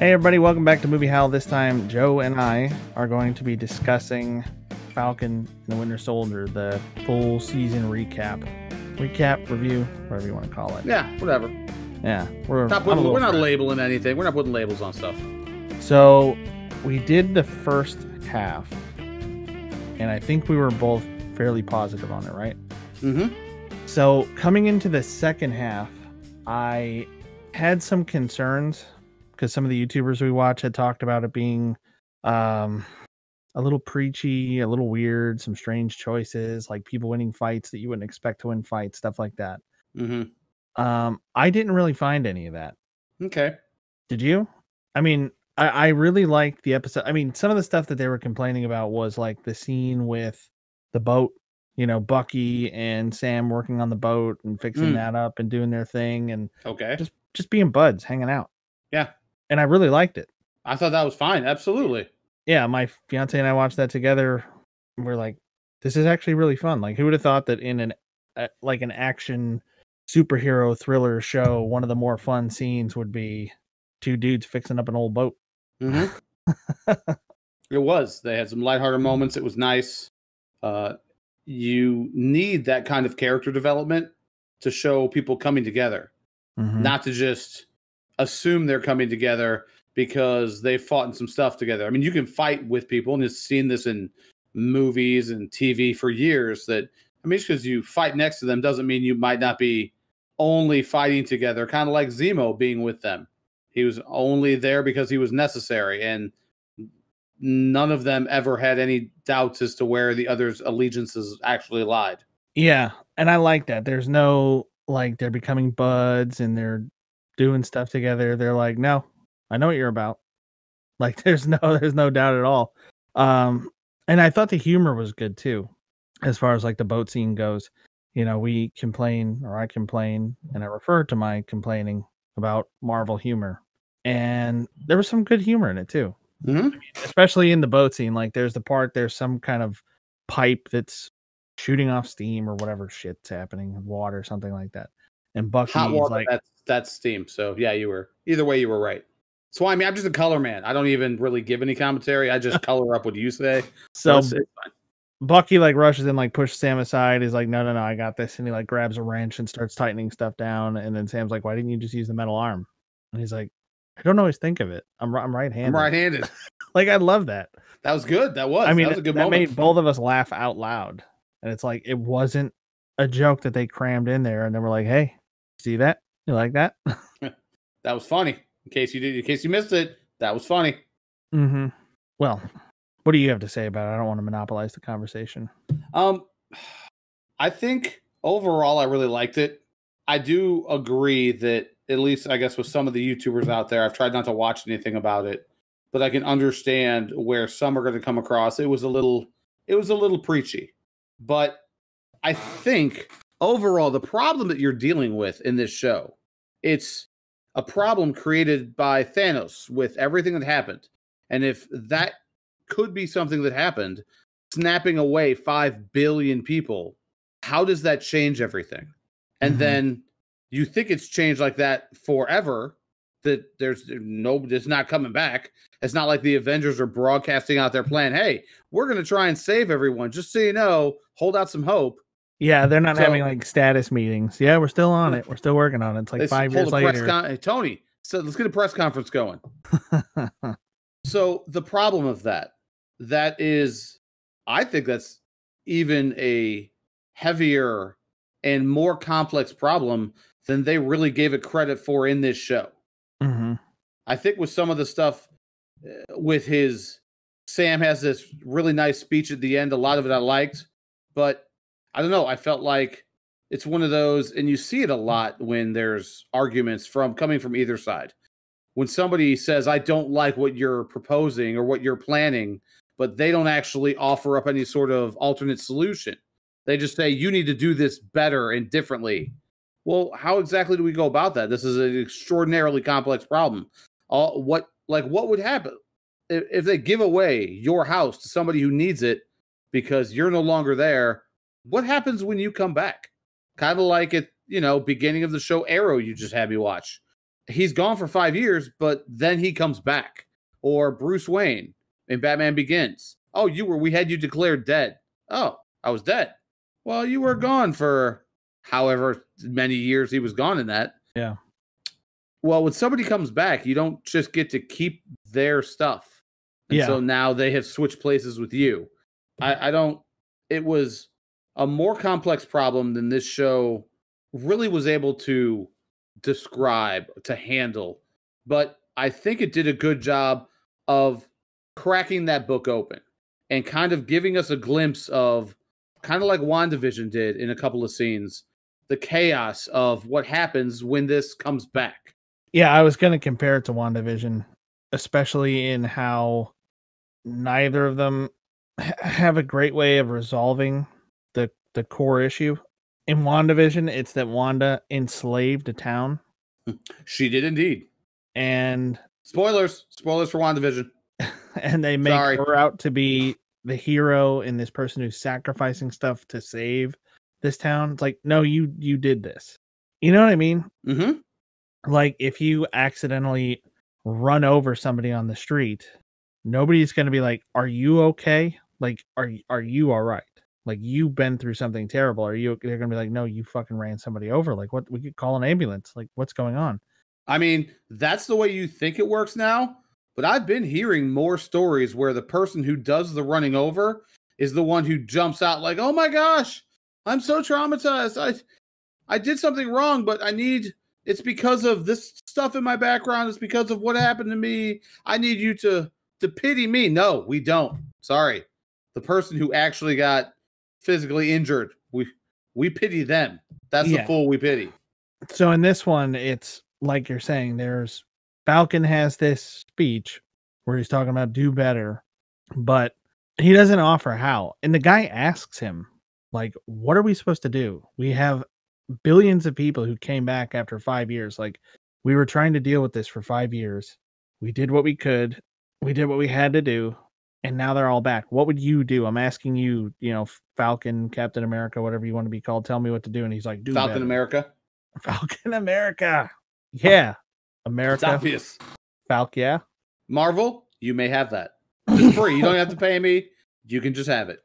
Hey everybody, welcome back to Movie Howl. This time, Joe and I are going to be discussing Falcon and the Winter Soldier, the full season recap, review, whatever you want to call it. Yeah, whatever. Yeah, we're not labeling anything. We're not putting labels on stuff. So we did the first half, and I think we were both fairly positive on it, right? Mm-hmm. So coming into the second half, I had some concerns because some of the YouTubers we watch had talked about it being a little preachy, a little weird, some strange choices, like people winning fights that you wouldn't expect to win fights, stuff like that. Mm-hmm. I didn't really find any of that. Okay. Did you? I mean, I really liked the episode. I mean, some of the stuff that they were complaining about was like the scene with the boat, you know, Bucky and Sam working on the boat and fixing that up and doing their thing and just being buds, hanging out. Yeah. And I really liked it. I thought that was fine. Absolutely. Yeah, my fiance and I watched that together. We're like, this is actually really fun. Like, who would have thought that in an action superhero thriller show, one of the more fun scenes would be two dudes fixing up an old boat? Mm-hmm. It was. They had some lighthearted moments. It was nice. You need that kind of character development to show people coming together, not to just assume they're coming together because they fought in some stuff together. I mean, you can fight with people, and you've seen this in movies and TV for years. That, I mean, just because you fight next to them doesn't mean you might not be only fighting together. Kind of like Zemo being with them. He was only there because he was necessary, and none of them ever had any doubts as to where the other's allegiances actually lied. Yeah, and I like that. There's no, like, they're becoming buds and they're doing stuff together. They're like, no, I know what you're about. Like, there's no doubt at all. And I thought the humor was good too, as far as like the boat scene goes. You know, I complain, and I refer to my complaining about Marvel humor, and there was some good humor in it too. Mm-hmm. I mean, especially in the boat scene. Like, there's some kind of pipe that's shooting off steam or whatever shit's happening, water, something like that. And Bucky's hot water, like, that's steam. So yeah, either way, you were right. So I mean, I'm just a color man. I don't even really give any commentary. I just color up what you say. So it's fine. Bucky like rushes in, like pushes Sam aside. He's like, no, I got this. And he like grabs a wrench and starts tightening stuff down. And then Sam's like, why didn't you just use the metal arm? And he's like, I don't always think of it. I'm right-handed. I'm right-handed. Like, I love that. That was good. I mean, that was a good moment. Made both of us laugh out loud. And it's like, it wasn't a joke that they crammed in there. And then we're like, hey, see that? You like that? That was funny. In case you missed it, that was funny. Mm-hmm. Well, what do you have to say about it? I don't want to monopolize the conversation. I think overall I really liked it. I do agree that, at least I guess with some of the YouTubers out there, I've tried not to watch anything about it, but I can understand where some are going to come across. It was a little preachy. But I think overall the problem that you're dealing with in this show, it's a problem created by Thanos with everything that happened. And if that could be something that happened, snapping away 5 billion people, how does that change everything? And then you think it's changed like that forever, that it's not coming back. It's not like the Avengers are broadcasting out their plan. Hey, we're going to try and save everyone. Just so you know, hold out some hope. Yeah, they're not having like status meetings. Yeah, we're still on it. We're still working on it. It's like 5 years later. Hey, Tony, so let's get a press conference going. So the problem of that is, I think that's even a heavier and more complex problem than they really gave it credit for in this show. I think with some of the stuff with Sam has this really nice speech at the end. A lot of it I liked, but I don't know. I felt like it's one of those, and you see it a lot when there's arguments coming from either side. When somebody says, I don't like what you're proposing or what you're planning, but they don't actually offer up any sort of alternate solution. They just say, you need to do this better and differently. Well, how exactly do we go about that? This is an extraordinarily complex problem. What would happen if they give away your house to somebody who needs it because you're no longer there? What happens when you come back? Kind of like at, beginning of the show Arrow you just had me watch. he's gone for 5 years, but then he comes back. Or Bruce Wayne in Batman Begins. Oh, we had you declared dead. Oh, I was dead. Well, you were gone for however many years he was gone in that. Yeah. Well, when somebody comes back, you don't just get to keep their stuff. And so now they have switched places with you. I don't, it was a more complex problem than this show really was able to describe, to handle. But I think it did a good job of cracking that book open and kind of giving us a glimpse of, kind of like WandaVision did in a couple of scenes, the chaos of what happens when this comes back. Yeah, I was going to compare it to WandaVision, especially in how neither of them have a great way of resolving the core issue. In WandaVision, it's that Wanda enslaved a town. She did indeed. And spoilers for WandaVision. And they make her out to be the hero and this person who's sacrificing stuff to save this town. It's like, no, you did this. You know what I mean? Mm-hmm. Like, if you accidentally run over somebody on the street, nobody's going to be like, are you okay? Like, are you all right? Like, you've been through something terrible. They're going to be like, no, you fucking ran somebody over. Like, what? We could call an ambulance. Like, what's going on? I mean, that's the way you think it works now. But I've been hearing more stories where the person who does the running over is the one who jumps out like, oh my gosh, I'm so traumatized. I did something wrong, but it's because of this stuff in my background. It's because of what happened to me. I need you to pity me. No, we don't. Sorry. The person who actually got physically injured, we pity them. That's the fool we pity. So in this one, it's like you're saying, Falcon has this speech where he's talking about do better, but he doesn't offer how. And the guy asks him, like, what are we supposed to do? We have billions of people who came back after 5 years. Like, we were trying to deal with this for 5 years. We did what we could. We did what we had to do. And now they're all back. What would you do? I'm asking you, Falcon, Captain America, whatever you want to be called. Tell me what to do. And he's like, do Falcon better. America. Falcon America. Yeah. America. It's obvious. Falcon, yeah. Marvel, you may have that. It's free. You don't have to pay me. You can just have it.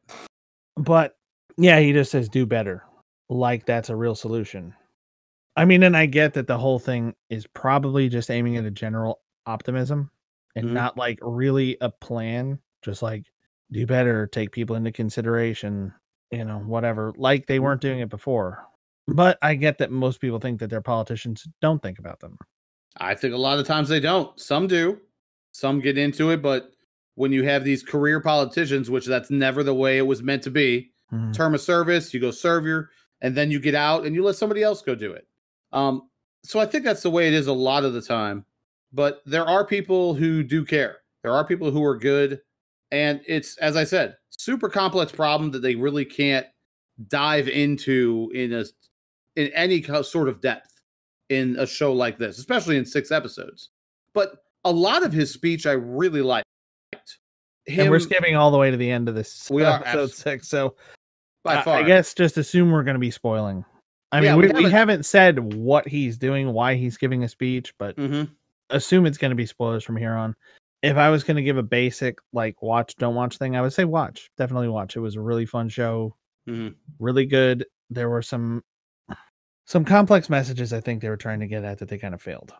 But yeah, he just says do better. Like that's a real solution. I mean, and I get that the whole thing is probably just aiming at a general optimism and not like really a plan. Just like do better, take people into consideration, whatever. Like they weren't doing it before. But I get that most people think that their politicians don't think about them. I think a lot of times they don't. Some do. Some get into it, but when you have these career politicians, which that's never the way it was meant to be, term of service, you go serve and then you get out and you let somebody else go do it. So I think that's the way it is a lot of the time. But there are people who do care. There are people who are good. And it's, as I said, super complex problem that they really can't dive into in any sort of depth in a show like this, especially in 6 episodes. But a lot of his speech I really liked. And we're skipping all the way to the end of this episode 6. So by far, I guess just assume we're going to be spoiling. I mean, we haven't said what he's doing, why he's giving a speech, but assume it's going to be spoilers from here on. If I was going to give a basic like watch, don't watch thing, I would say watch. Definitely watch. It was a really fun show. Really good. There were some complex messages I think they were trying to get at that they kind of failed.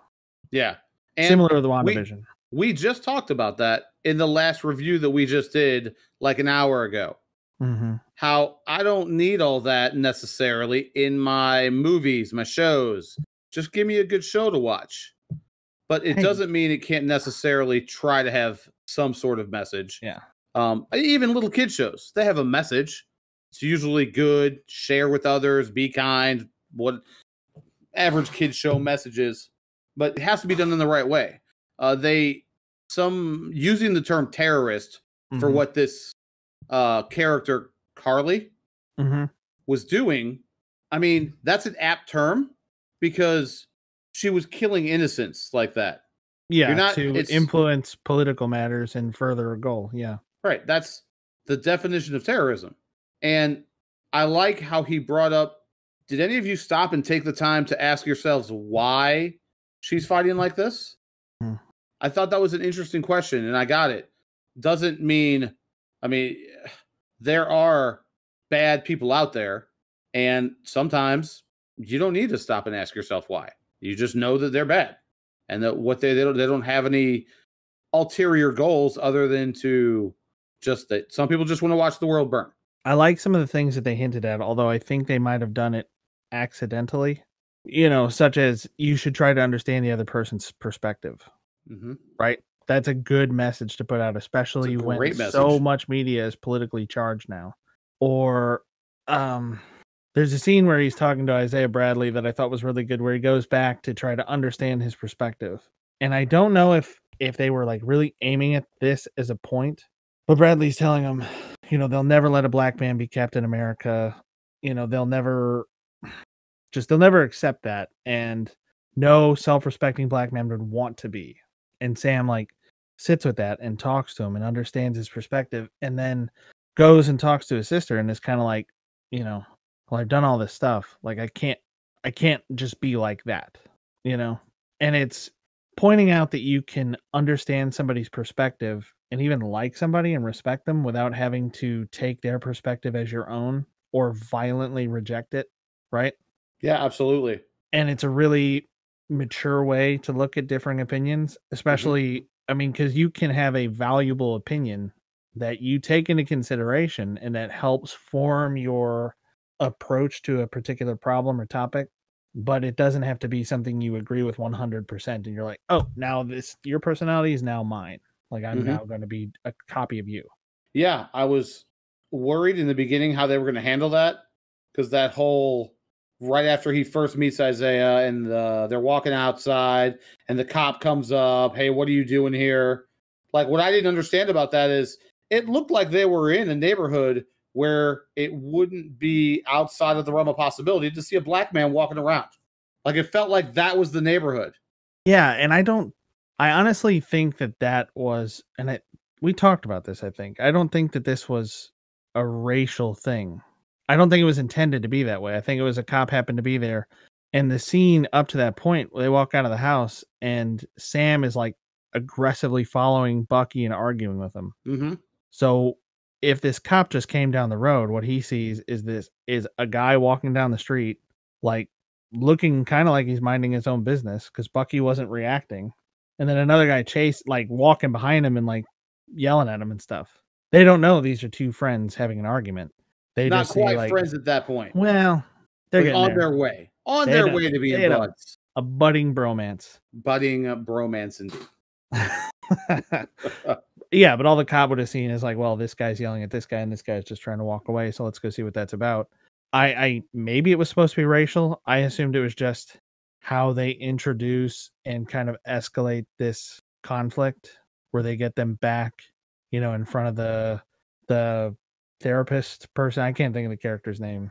Yeah. And similar to the WandaVision. We just talked about that in the last review that we just did like an hour ago. How I don't need all that necessarily in my movies, my shows. Just give me a good show to watch. But it doesn't mean it can't necessarily try to have some sort of message. Yeah. Even little kid shows, they have a message. It's usually good. Share with others. Be kind. What average kid show messages. But it has to be done in the right way. Using the term terrorist for what this character Carly was doing. I mean, that's an apt term because she was killing innocents like that. Yeah, to influence political matters and further a goal. Yeah. Right. That's the definition of terrorism. And I like how he brought up, did any of you stop and take the time to ask yourselves why she's fighting like this? Hmm. I thought that was an interesting question, and I got it. Doesn't mean, I mean, there are bad people out there, and sometimes you don't need to stop and ask yourself why. You just know that they're bad, and that what they don't have any ulterior goals other than to just that some people just want to watch the world burn. I like some of the things that they hinted at, although I think they might have done it accidentally. You know, such as you should try to understand the other person's perspective, Mm-hmm. right? That's a good message to put out, It's especially a when great so message. much media is politically charged now. Or um there's a scene where he's talking to Isaiah Bradley that I thought was really good, where he goes back to try to understand his perspective. And I don't know if they were like really aiming at this as a point, but Bradley's telling him, you know, they'll never let a black man be Captain America. You know, they'll never accept that. And no self-respecting black man would want to be. And Sam like sits with that and talks to him and understands his perspective, and then goes and talks to his sister and is kind of like, you know, well, I've done all this stuff. Like I can't just be like that, you know? And it's pointing out that you can understand somebody's perspective and even like somebody and respect them without having to take their perspective as your own or violently reject it, right? Yeah, absolutely. And it's a really mature way to look at differing opinions, Mm-hmm. especially, I mean, because you can have a valuable opinion that you take into consideration and that helps form your approach to a particular problem or topic, but it doesn't have to be something you agree with 100%. And you're like, oh, now your personality is now mine. Like I'm Mm-hmm. now going to be a copy of you. Yeah, I was worried in the beginning how they were going to handle that because that whole right after he first meets Isaiah and they're walking outside and the cop comes up, hey, what are you doing here? Like what I didn't understand about that is it looked like they were in a neighborhood where it wouldn't be outside of the realm of possibility to see a black man walking around. Like it felt like that was the neighborhood. Yeah, and I honestly think that was, we talked about this, I think. I don't think that this was a racial thing. I don't think it was intended to be that way. I think it was a cop happened to be there. And the scene up to that point, they walk out of the house and Sam is like aggressively following Bucky and arguing with him. Mm-hmm. So if this cop just came down the road, what he sees is a guy walking down the street, like looking kind of like he's minding his own business because Bucky wasn't reacting. And then another guy like walking behind him and like yelling at him and stuff. They don't know these are two friends having an argument. They Not just see quite like, friends at that point, well, they're but getting there. on They their had way to they being had buds. a budding bromance. Budding bromance indeed. Yeah, but all the cop would have seen is like, well, this guy's yelling at this guy and this guy's just trying to walk away, so let's go see what that's about. I maybe it was supposed to be racial. I assumed it was just how they introduce and kind of escalate this conflict where they get them back, you know, in front of the therapist person. I can't think of the character's name.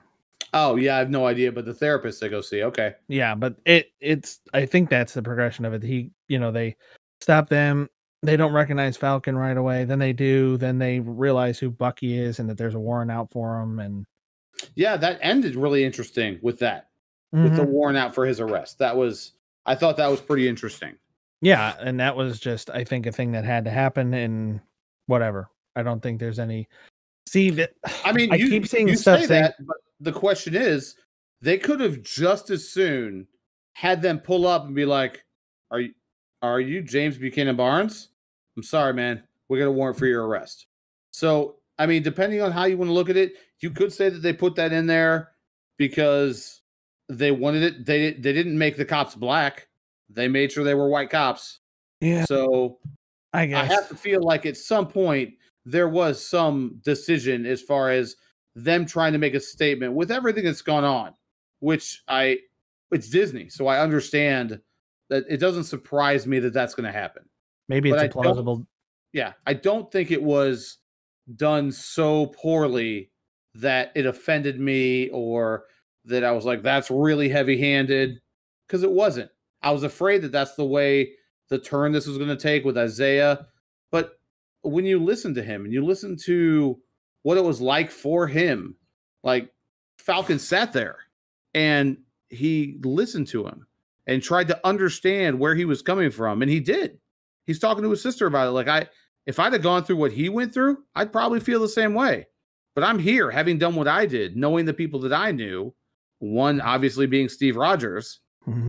Oh yeah, I have no idea, but the therapist I go see. Okay. Yeah, but it's I think that's the progression of it. You know, they stop them. They don't recognize Falcon right away. Then they do. Then they realize who Bucky is and that there's a warrant out for him. And Yeah, that ended really interesting with that, with the Mhm. warrant out for his arrest. I thought that was pretty interesting. Yeah, and that was just I think a thing that had to happen. And whatever. I don't think there's any. See that I mean, I keep seeing you stuff say saying, that, but the question is, they could have just as soon had them pull up and be like, "Are you James Buchanan Barnes? I'm sorry, man. We got a warrant for your arrest." So, I mean, depending on how you want to look at it, you could say that they put that in there because they wanted it. They didn't make the cops black. They made sure they were white cops. yeah, So I I have guess. to feel like at some point there was some decision as far as them trying to make a statement with everything that's gone on, which it's Disney, so I understand that it doesn't surprise me that that's going to happen. Maybe But it's I don't, implausible. yeah, I don't think it was done so poorly that it offended me or that I was like, that's really heavy handed because it wasn't. I was afraid that that's the way the turn this was going to take with Isaiah. But when you listen to him and you listen to what it was like for him, like Falcon sat there and he listened to him and tried to understand where he was coming from. And he did. He's talking to his sister about it. Like, if I'd have gone through what he went through, I'd probably feel the same way. But I'm here having done what I did, knowing the people that I knew, one obviously being Steve Rogers. Mhm.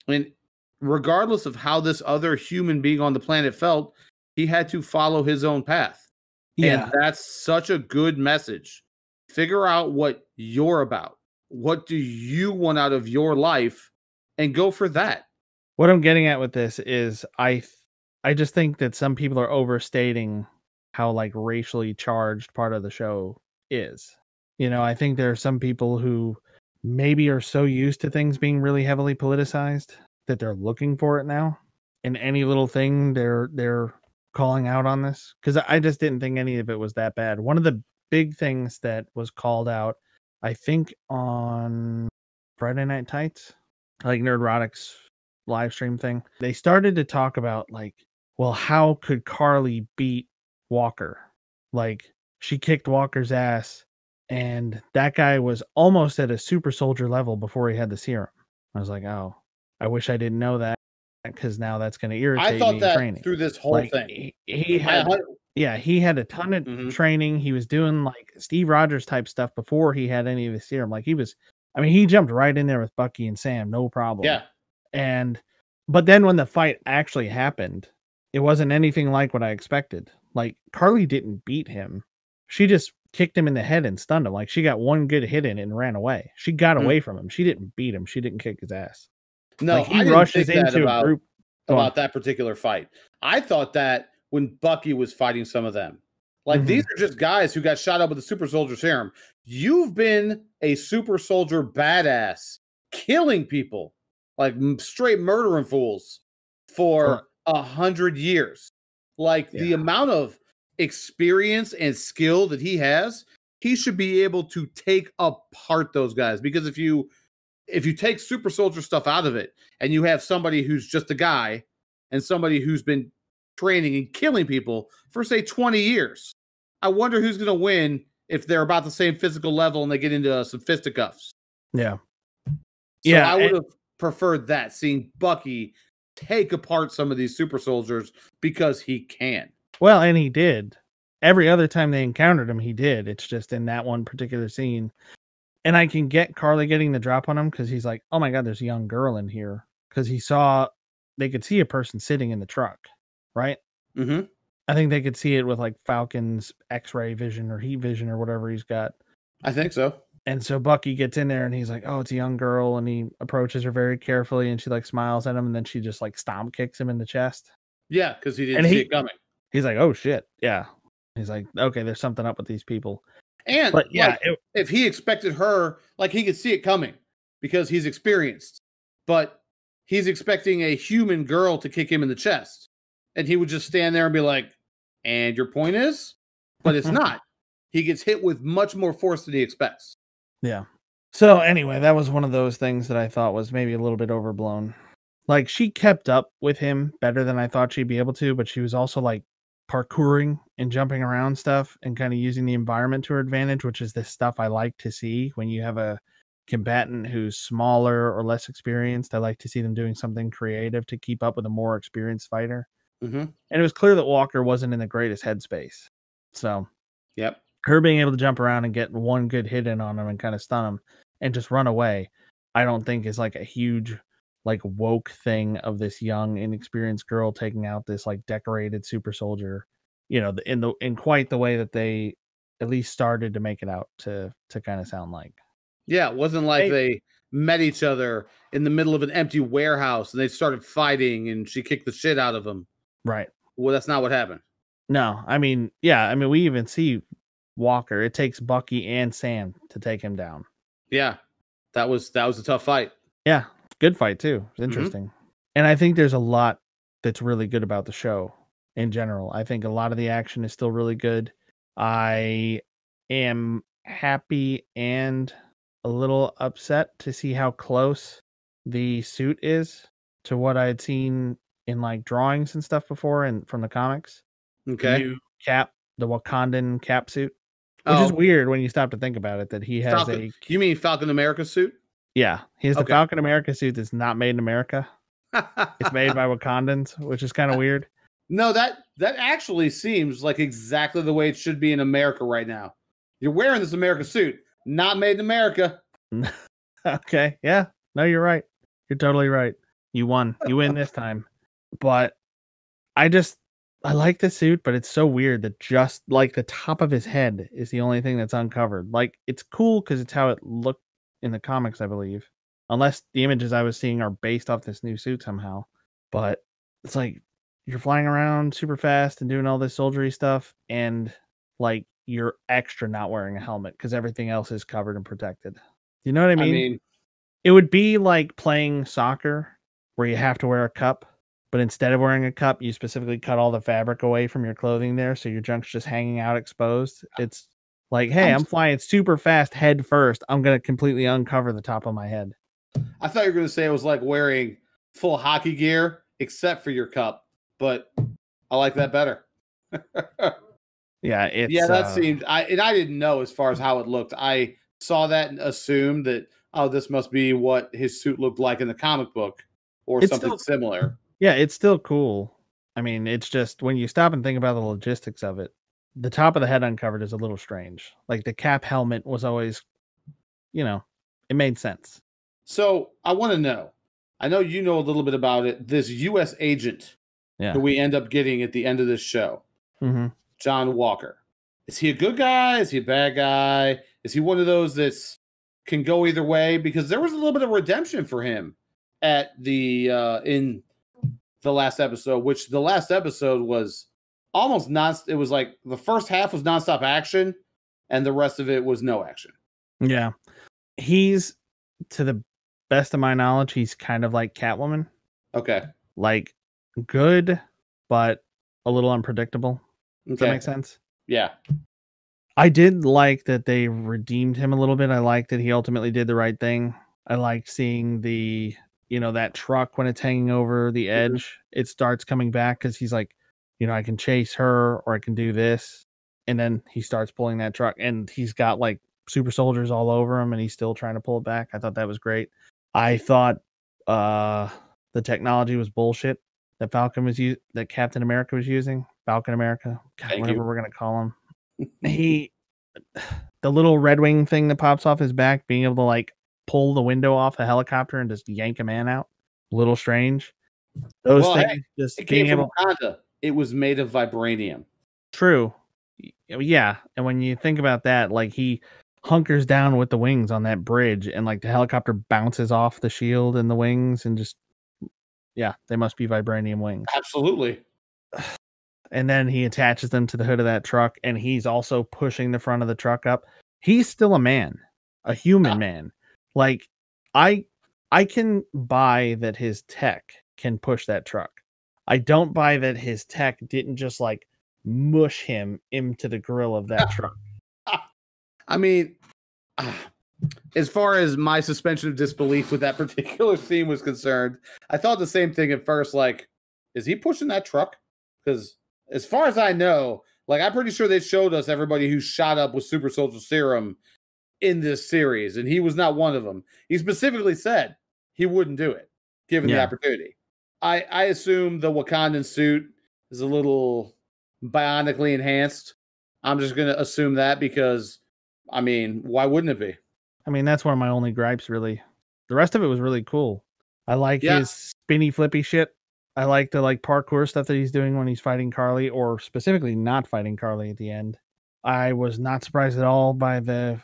And regardless of how this other human being on the planet felt, he had to follow his own path. Yeah. And that's such a good message. Figure out what you're about. What do you want out of your life? And go for that. What I'm getting at with this is I just think that some people are overstating how like racially charged part of the show is. You know, I think there are some people who maybe are so used to things being really heavily politicized that they're looking for it now. And any little thing they're calling out on this, because I just didn't think any of it was that bad. One of the big things that was called out, I think on Friday Night Tights, like Nerdrotic's live stream thing, they started to talk about like, well, how could Carly beat Walker? Like, she kicked Walker's ass, and that guy was almost at a super soldier level before he had the serum. I was like, oh, I wish I didn't know that, because now that's going to irritate I thought me in that training. through this whole Like, thing. he had, yeah, he had a ton of training. He was doing like Steve Rogers type stuff before he had any of the serum. Like, he was, I mean, he jumped right in there with Bucky and Sam, no problem. Yeah. But then when the fight actually happened, it wasn't anything like what I expected. Like, Carly didn't beat him. She just kicked him in the head and stunned him. Like, she got one good hit in and ran away. She got away from him. She didn't beat him. She didn't kick his ass. No, like, he I rushes didn't think into that a group about that particular fight. I thought that when Bucky was fighting some of them. Like, these are just guys who got shot up with the super soldier serum. You've been a super soldier badass, killing people, like straight murdering fools for 100 years. Like, the amount of experience and skill that he has, he should be able to take apart those guys. Because if you take super soldier stuff out of it and you have somebody who's just a guy and somebody who's been training and killing people for, say, 20 years, I wonder who's going to win if they're about the same physical level and they get into some fisticuffs. Yeah. So I would have preferred that, seeing Bucky take apart some of these super soldiers, because he can. Well, and he did. Every other time they encountered him, he did. It's just in that one particular scene. And I can get Carly getting the drop on him because he's like, oh my God, there's a young girl in here. Because they could see a person sitting in the truck, right? Mm-hmm. I think they could see it with like Falcon's X-ray vision or heat vision or whatever he's got. I think so. And so Bucky gets in there and he's like, oh, it's a young girl. And he approaches her very carefully and she like smiles at him. And then she just like stomp kicks him in the chest. Yeah, because he didn't see it coming. He's like, oh shit. Yeah. He's like, okay, there's something up with these people. And but yeah, like, if he expected her, like, he could see it coming because he's experienced. But he's expecting a human girl to kick him in the chest. And he would just stand there and be like, and your point is? But it's not. He gets hit with much more force than he expects. Yeah. So anyway, that was one of those things that I thought was maybe a little bit overblown. Like, she kept up with him better than I thought she'd be able to, but she was also like parkouring and jumping around stuff and kind of using the environment to her advantage, which is the stuff I like to see when you have a combatant who's smaller or less experienced. I like to see them doing something creative to keep up with a more experienced fighter. Mm-hmm. And it was clear that Walker wasn't in the greatest headspace. So, yep, her being able to jump around and get one good hit in on him and kind of stun him and just run away, I don't think is like a huge like woke thing of this young inexperienced girl taking out this like decorated super soldier, you know, in quite the way that they at least started to make it out to kind of sound like. Yeah, it wasn't like they met each other in the middle of an empty warehouse and they started fighting and she kicked the shit out of him. Right. Well, that's not what happened. No, I mean, yeah, I mean, we even see Walker. It takes Bucky and Sam to take him down. Yeah, that was a tough fight. Yeah, good fight too. It's interesting. And I think there's a lot that's really good about the show in general. I think a lot of the action is still really good. I am happy and a little upset to see how close the suit is to what I had seen in like drawings and stuff before and from the comics. Okay. New Cap, the Wakandan cap suit. Which is weird when you stop to think about it, that he has Falcon. You mean Falcon America suit? Yeah, he has the Okay. Falcon America suit that's not made in America. It's made by Wakandans, which is kind of weird. No, that actually seems like exactly the way it should be in America right now. You're wearing this America suit, not made in America. Okay, yeah. No, you're right. You're totally right. You won. You win this time. But I just I like the suit, but it's so weird that just like the top of his head is the only thing that's uncovered. Like it's cool because it's how it looked in the comics, I believe. Unless the images I was seeing are based off this new suit somehow. But it's like you're flying around super fast and doing all this soldiery stuff, and like you're extra not wearing a helmet because everything else is covered and protected. You know what I I mean? mean, It would be like playing soccer where you have to wear a cup, but instead of wearing a cup, you specifically cut all the fabric away from your clothing there, so your junk's just hanging out exposed. It's like, hey, I'm, I'm flying super fast head first. I'm gonna completely uncover the top of my head. I thought you were going to say it was like wearing full hockey gear, except for your cup, but I like that better. Yeah, it's Yeah, that seemed. I didn't know as far as how it looked. I saw that and assumed that this must be what his suit looked like in the comic book or it's something still similar. yeah, it's still cool. I mean, it's just when you stop and think about the logistics of it, the top of the head uncovered is a little strange. Like the cap helmet was always, it made sense. So I want to know. I know you know a little bit about it. This U.S. agent Yeah. who we end up getting at the end of this show, Mm-hmm. John Walker. Is he a good guy? Is he a bad guy? Is he one of those that's can go either way? Because there was a little bit of redemption for him at the in the last episode, which the last episode was almost non. It was like the first half was nonstop action, and the rest of it was no action. Yeah. He's, to the best of my knowledge, he's kind of like Catwoman. Okay. Like good, but a little unpredictable. Does that Okay. make sense? Yeah. I did like that they redeemed him a little bit. I like that he ultimately did the right thing. I like seeing that truck when it's hanging over the edge, it starts coming back because he's like, I can chase her or I can do this. And then he starts pulling that truck and he's got like super soldiers all over him and he's still trying to pull it back. I thought that was great. I thought the technology was bullshit that that Captain America was using. Falcon America, God, Thank whatever you. we're gonna call him. The little Red Wing thing that pops off his back, being able to like pull the window off a helicopter and just yank a man out, a little strange. Those Well, things, hey, just it being came from able, Wakanda. It was made of vibranium. true, yeah. And when you think about that, like he hunkers down with the wings on that bridge, and like the helicopter bounces off the shield and the wings, and just they must be vibranium wings. Absolutely. And then he attaches them to the hood of that truck, and he's also pushing the front of the truck up. He's still a man, a human man. Like I can buy that his tech can push that truck. I don't buy that his tech didn't just like mush him into the grill of that truck. I mean, as far as my suspension of disbelief with that particular scene was concerned, I thought the same thing at first. Like, is he pushing that truck? Because as far as I know, like I'm pretty sure they showed us everybody who shot up with super soldier serum in this series, and he was not one of them. He specifically said he wouldn't do it given the opportunity. I assume the Wakandan suit is a little bionically enhanced. I'm just gonna assume that because, I mean, why wouldn't it be? I mean, that's one of my only gripes, really. The rest of it was really cool. I like Yeah. his spinny flippy shit. I like the like parkour stuff that he's doing when he's fighting Carly, or specifically not fighting Carly at the end. I was not surprised at all by the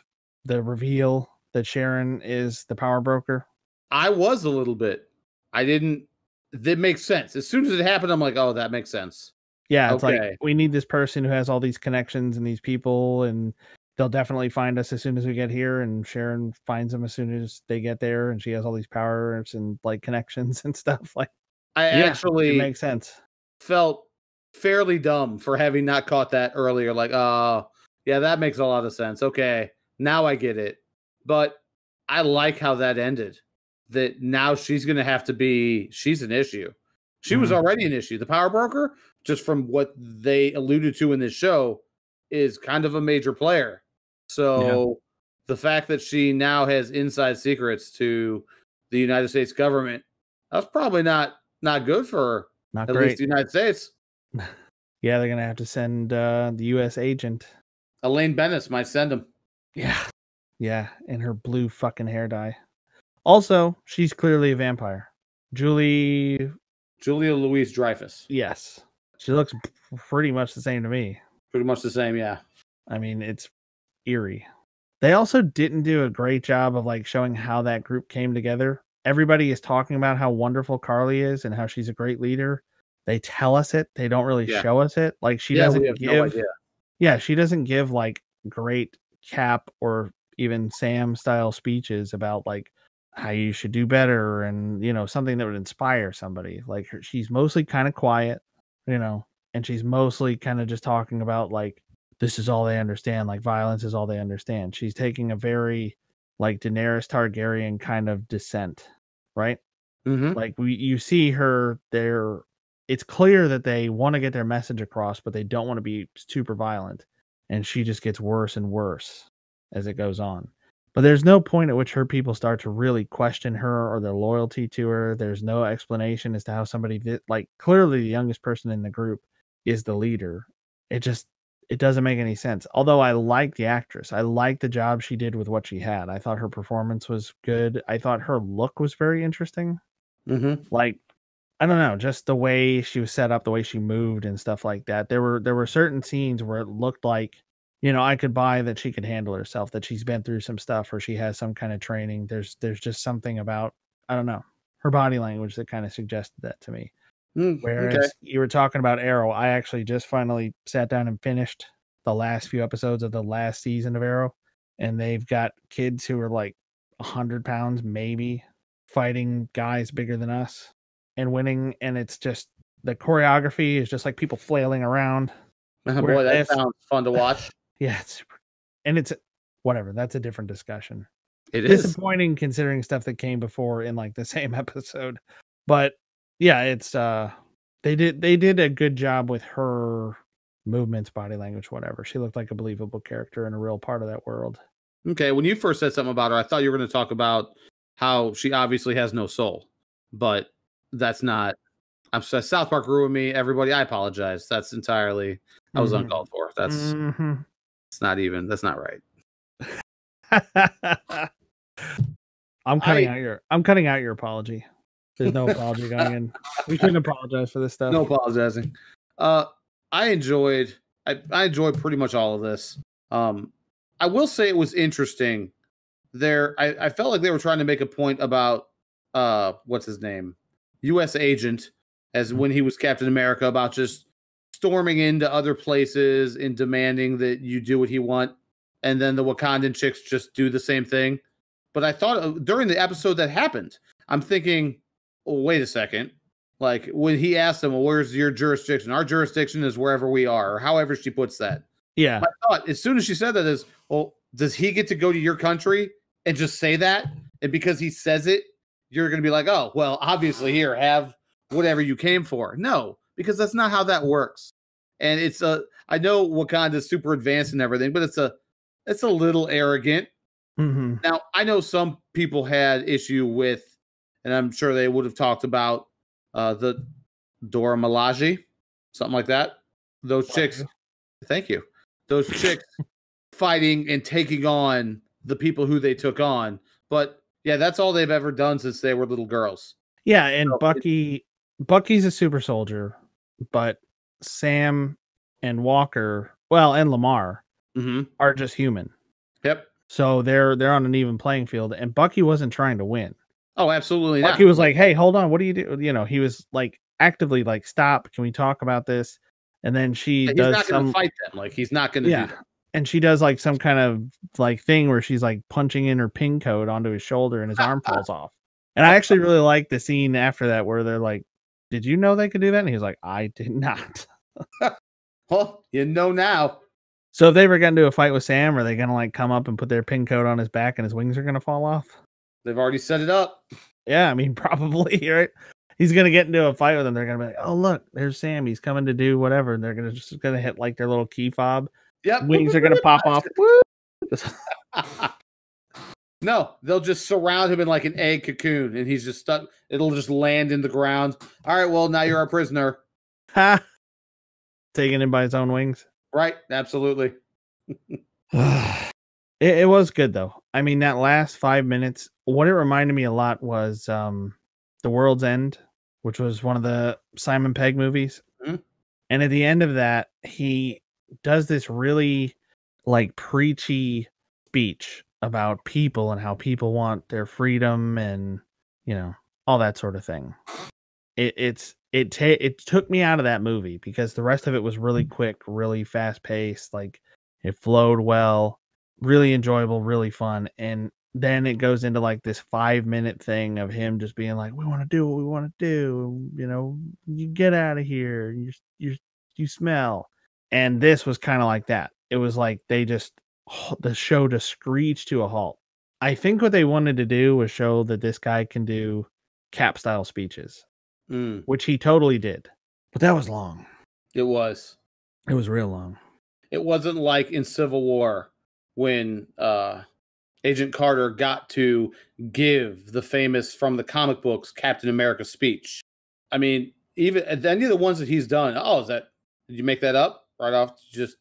reveal that Sharon is the power broker. I was a little bit. I didn't. That makes sense. As soon as it happened, I'm like, oh, that makes sense. Yeah, it's like Okay. we need this person who has all these connections and these people, and they'll definitely find us as soon as we get here. And Sharon finds them as soon as they get there, and she has all these powers and like connections and stuff. Like, I yeah, it actually makes sense. felt fairly dumb for having not caught that earlier. Like, oh, yeah, that makes a lot of sense. Okay, now I get it. But I like how that ended. That now she's going to have to be, she's an issue. She was already an issue. The power broker, just from what they alluded to in this show, is kind of a major player. So the fact that she now has inside secrets to the United States government, that's probably not good for her. Not At great. least the United States. Yeah, they're gonna have to send the U.S. agent. Elaine Bennis might send him. Yeah, in her blue fucking hair dye. Also, she's clearly a vampire. Julia Louis-Dreyfus. Yes. She looks pretty much the same to me. Pretty much the same, yeah. I mean, it's eerie. They also didn't do a great job of like showing how that group came together. Everybody is talking about how wonderful Carly is and how she's a great leader. They tell us it. They don't really show us it. Like she doesn't we have give no idea. Yeah, she doesn't give like great Cap or even Sam style speeches about like how you should do better and something that would inspire somebody. Like she's mostly kind of quiet, and she's mostly kind of just talking about like this is all they understand, like violence is all they understand. She's taking a very like Daenerys Targaryen kind of descent, right? Mm-hmm. Like you see her there. It's clear that they want to get their message across, but they don't want to be super violent. And she just gets worse and worse as it goes on. But there's no point at which her people start to really question her or their loyalty to her. There's no explanation as to how somebody like clearly the youngest person in the group is the leader. It doesn't make any sense. Although I like the actress. I like the job she did with what she had. I thought her performance was good. I thought her look was very interesting. Mm-hmm. Like, I don't know, just the way she was set up, the way she moved and stuff like that. There were certain scenes where it looked like, I could buy that she could handle herself, that she's been through some stuff or she has some kind of training. There's just something about, I don't know, her body language that kind of suggested that to me. Whereas you were talking about Arrow, I actually just finally sat down and finished the last few episodes of the last season of Arrow. And they've got kids who are like 100 pounds, maybe, fighting guys bigger than us and winning. And it's just, the choreography is just like people flailing around. Boy, that sounds fun to watch. Yeah, it's whatever. That's a different discussion. It is disappointing considering stuff that came before in like the same episode. But yeah, it's they did a good job with her movements, body language, whatever. She looked like a believable character and a real part of that world. Okay, when you first said something about her, I thought you were going to talk about how she obviously has no soul, but that's not. I'm South Park ruined me. Everybody, I apologize. That's entirely I was uncalled for. That's it's not even. That's not right. I'm cutting out your apology. There's no apology going in. We shouldn't apologize for this stuff. No apologizing. I enjoyed pretty much all of this. I will say it was interesting. I felt like they were trying to make a point about what's his name? U.S. agent, as when he was Captain America, about just storming into other places and demanding that you do what he want, and then the Wakandan chicks just do the same thing. But I thought during the episode that happened, I'm thinking, oh, wait a second. Like when he asked them, well, where's your jurisdiction? Our jurisdiction is wherever we are, or however she puts that. Yeah. My thought, as soon as she said that, is, well, does he get to go to your country and just say that? And because he says it, you're going to be like, oh, well, obviously here, have whatever you came for. No, because that's not how that works. And I know Wakanda's super advanced and everything, but it's a little arrogant. Mm-hmm. Now, I know some people had issue with, and I'm sure they would have talked about the Dora Milaje, something like that. Those chicks. Thank you. Those chicks fighting and taking on the people who they took on. But yeah, that's all they've ever done since they were little girls. Yeah, and so Bucky's a super soldier, but Sam and Walker, and Lamar are just human. Yep. So they're on an even playing field, and Bucky wasn't trying to win. Oh, absolutely not. Bucky was like, "Hey, hold on, what do you do?" He was like actively like, "Stop, can we talk about this?" And then he's not going to fight them. Like he's not going to do that. And she does like some kind of like thing where she's like punching in her pin code onto his shoulder and his arm falls off. And I actually really like the scene after that where they're like, "Did you know they could do that?" And he's like, "I did not." Well, you know now. So if they ever get into a fight with Sam, are they going to like come up and put their pin code on his back and his wings are going to fall off? They've already set it up. Yeah, I mean, probably, right? He's going to get into a fight with them. They're going to be like, "Oh, look, there's Sam. He's coming to do whatever." And they're going to hit like their little key fob. Yep. Wings are going to pop off. No, they'll just surround him in like an egg cocoon, and he's just stuck. It'll just land in the ground. All right, well, now you're our prisoner. Ha! Taken in by his own wings. Right? Absolutely. It was good though. I mean, that last 5 minutes, what it reminded me a lot was The World's End, which was one of the Simon Pegg movies. Mhm. And at the end of that, he does this really like preachy speech about people and how people want their freedom and, you know, all that sort of thing. It took me out of that movie because the rest of it was really quick, really fast paced, like it flowed well, really enjoyable, really fun. And then it goes into like this 5 minute thing of him just being like, we want to do what we want to do, you know, you get out of here, you smell. And this was kind of like that. It was like the show just screeched to a halt. I think what they wanted to do was show that this guy can do cap style speeches, which he totally did. But that was long. It was. It was real long. It wasn't like in Civil War when Agent Carter got to give the famous from the comic books Captain America speech. I mean, even any of the ones that he's done. Oh, did you make that up right off? Is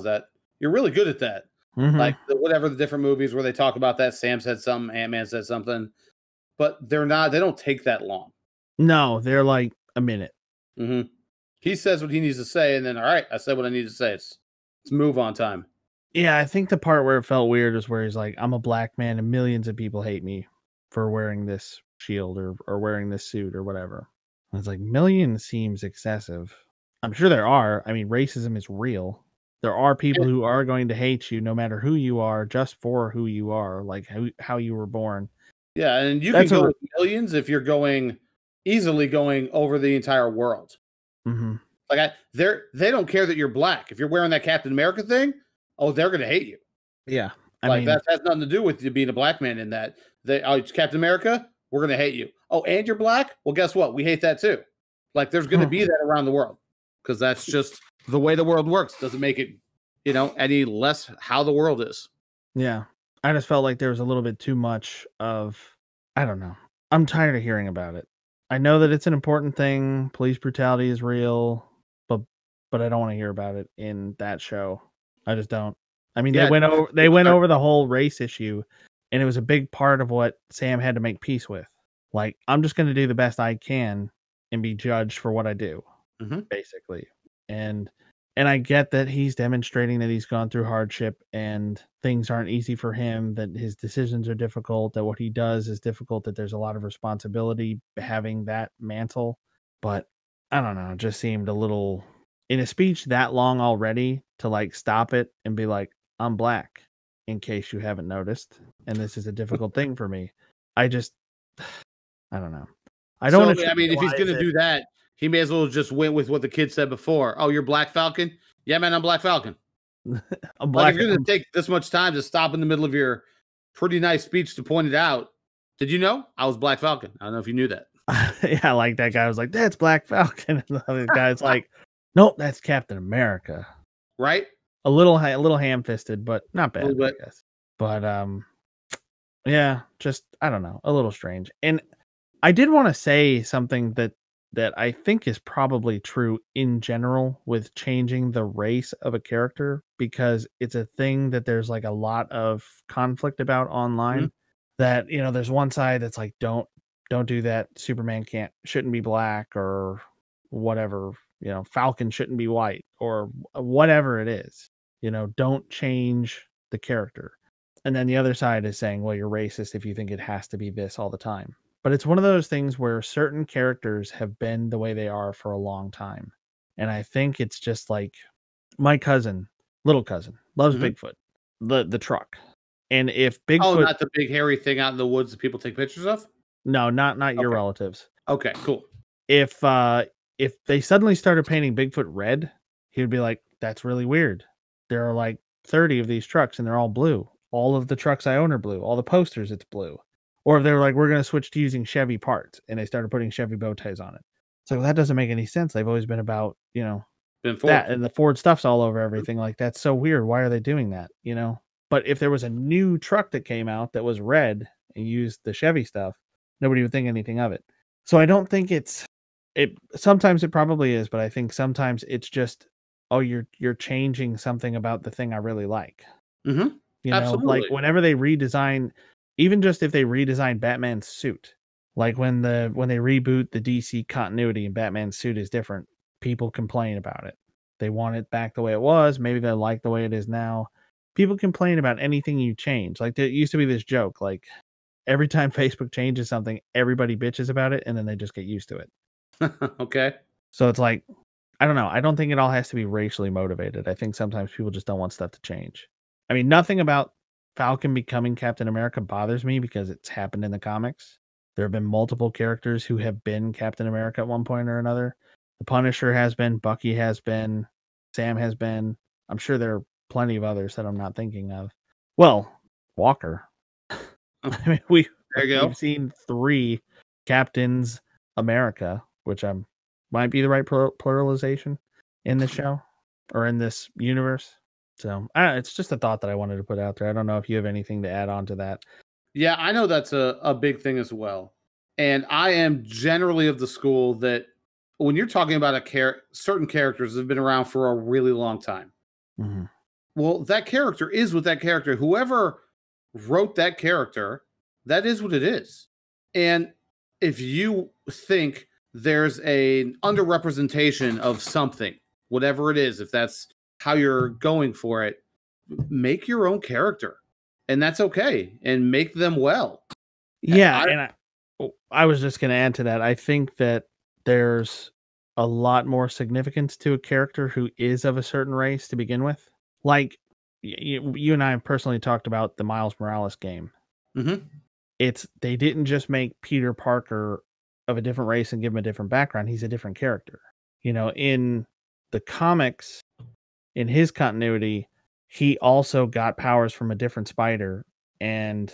that you're really good at that. Mm-hmm. Like whatever the different movies where they talk about that. Sam said something, Ant-Man said something, but they don't take that long. No, they're like a minute. Mm-hmm. He says what he needs to say, and then all right, I said what I need to say. It's move on time. Yeah, I think the part where it felt weird is where he's like, I'm a black man and millions of people hate me for wearing this shield or wearing this suit or whatever. And it's like, millions seems excessive. I'm sure there are. I mean, racism is real. There are people who are going to hate you no matter who you are, just for who you are, like how you were born. Yeah, and you can go with millions if you're easily going over the entire world. Mm-hmm. Like they don't care that you're black. If you're wearing that Captain America thing, oh, they're going to hate you. Yeah, I mean, that has nothing to do with you being a black man. In that, it's Captain America, we're going to hate you. Oh, and you're black? Well, guess what? We hate that too. Like, there's going to be that around the world because that's just the way the world works. Doesn't make it, any less how the world is. Yeah, I just felt like there was a little bit too much of, I don't know. I'm tired of hearing about it. I know that it's an important thing. Police brutality is real, but I don't want to hear about it in that show. I just don't. I mean, they went over the whole race issue, and it was a big part of what Sam had to make peace with. Like, I'm just going to do the best I can and be judged for what I do, basically. And I get that he's demonstrating that he's gone through hardship and things aren't easy for him, that his decisions are difficult, that what he does is difficult, that there's a lot of responsibility having that mantle. But I don't know, it just seemed a little, in a speech that long already, to like stop it and be like, I'm black, in case you haven't noticed, and this is a difficult thing for me. I don't know. I don't. So, I mean, if he's going to do that, he may as well just went with what the kid said before. Oh, you're Black Falcon? Yeah, man, I'm Black Falcon. I'm black. Like, if you're going to take this much time to stop in the middle of your pretty nice speech to point it out, did you know I was Black Falcon? I don't know if you knew that. Yeah, like that guy was like, that's Black Falcon. And the other guy's like, nope, that's Captain America. Right? A little ham-fisted, but not bad, I guess. But yeah, just I don't know, a little strange. And I did want to say something that I think is probably true in general with changing the race of a character, because it's a thing that there's like a lot of conflict about online. That, there's one side that's like, don't do that. Superman shouldn't be black or whatever. Falcon shouldn't be white or whatever it is. Don't change the character. And then the other side is saying, well, you're racist if you think it has to be this all the time. But it's one of those things where certain characters have been the way they are for a long time. And I think it's just like my little cousin, loves Bigfoot, the truck. And if Bigfoot... Oh, not the big hairy thing out in the woods that people take pictures of? No, not your relatives. Okay, cool. If they suddenly started painting Bigfoot red, he would be like, that's really weird. There are like 30 of these trucks and they're all blue. All of the trucks I own are blue. All the posters, it's blue. Or if they were like, we're going to switch to using Chevy parts, and they started putting Chevy bow ties on it. So well, that doesn't make any sense. They've always been about, that, and the Ford stuff's all over everything. Like, that's so weird. Why are they doing that? But if there was a new truck that came out that was red and used the Chevy stuff, nobody would think anything of it. So I don't think it sometimes it probably is, but I think sometimes it's just, oh, you're changing something about the thing I really like. Mm-hmm. You know, like Absolutely. whenever they redesign, even just if they redesign Batman's suit, like when they reboot the DC continuity and Batman's suit is different, people complain about it. They want it back the way it was. Maybe they like the way it is now. People complain about anything you change. Like there used to be this joke, like every time Facebook changes something, everybody bitches about it and then they just get used to it. Okay. So it's like, I don't know. I don't think it all has to be racially motivated. I think sometimes people just don't want stuff to change. I mean, nothing about Falcon becoming Captain America bothers me because it's happened in the comics. There have been multiple characters who have been Captain America at one point or another. The Punisher has been, Bucky has been, Sam has been. I'm sure there are plenty of others that I'm not thinking of. Well, Walker. I mean, There you go. we've seen 3 Captains America, which might be the right pluralization in the show or in this universe. So it's just a thought that I wanted to put out there. I don't know if you have anything to add on to that. Yeah, I know that's a big thing as well. And I am generally of the school that when you're talking about certain characters that have been around for a really long time, Mm-hmm. well, that character is what that character, whoever wrote that character, that is what it is. And if you think there's an underrepresentation of something, whatever it is, if that's how you're going for it, make your own character. And that's okay. And make them well. Yeah, I, and I was just going to add to that. I think that there's a lot more significance to a character who is of a certain race to begin with. Like you and I have personally talked about the Miles Morales game. mm-hmm. They didn't just make Peter Parker of a different race and give him a different background. He's a different character. You know, in the comics, in his continuity, he also got powers from a different spider. And